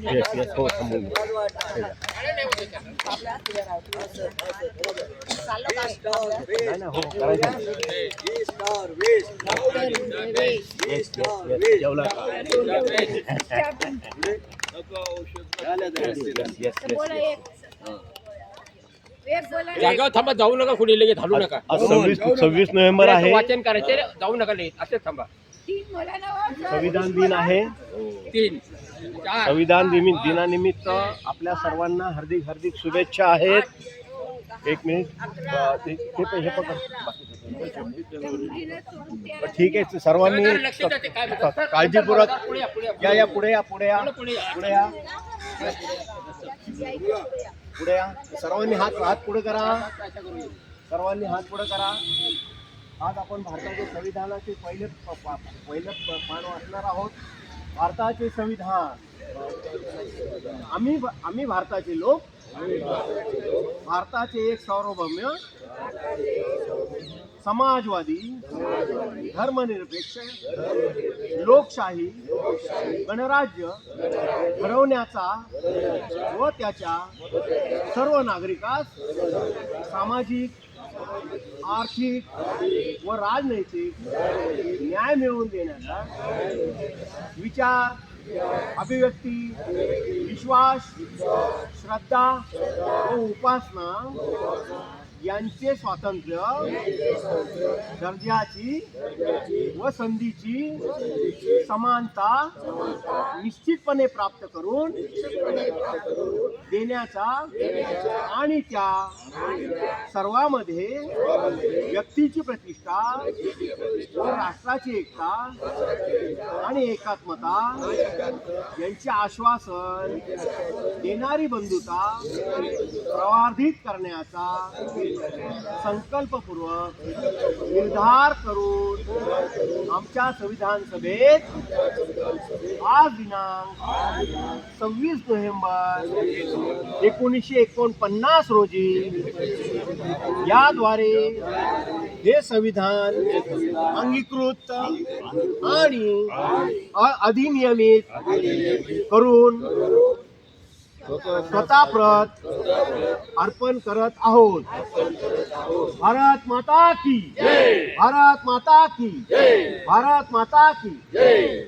Yes yes हो थांबून नाही ना हो करायचं येस येस जेवला का येस जागावर थांबा, जाऊ नका, कुणी लगेच हलू नका. आज 26 नोव्हेंबर आहे. वाचन करायचे, जाऊ नका लगेच, असेच थांबा. संविधान दिन आहे. 3 4 संविधान दिनानिमित्त आपल्या सर्वांना हार्दिक हार्दिक शुभेच्छा आहेत. एक मिनिट ते पैसे पकड ठीक आहे. सर्वांनी काळजीपूर्वक या पुढे या पुढे या पुढे या पुढे या. सर्वांनी हात पुढे करा. सर्वांनी हात पुढे करा. आज आपण भारताच्या संविधानाचे पहिले पान वाचणार आहोत. भारताचे संविधान. आम्ही भारताचे लोक, भारताचे एक सार्वभौम समाजवादी धर्मनिरपेक्ष लोकशाही गणराज्य घडवण्याचा व त्याच्या सर्व नागरिकास सामाजिक, आर्थिक व राजनैतिक न्याय मिळवून देण्याचा विचार, अभिव्यक्ती, विश्वास, श्रद्धा व उपासना यांचे स्वातंत्र्य, दर्जाची व संधीची समानता निश्चितपणे प्राप्त करून देण्याचा आणि त्या सर्वांमध्ये व्यक्तीची प्रतिष्ठा व राष्ट्राची एकता आणि एकात्मता यांचे आश्वासन देणारी बंधुता प्रवर्धित करण्याचा संकल्पपूर्वक निर्धार करून आमच्या संविधान सभेत आज दिनांक 26 नोव्हेंबर 1949 रोजी याद्वारे हे संविधान अंगीकृत आणि अधिनियमित करून स्वतः प्रत अर्पण करत आहोत. भारत माता की जय. भारत माता की जय. भारत माता की जय.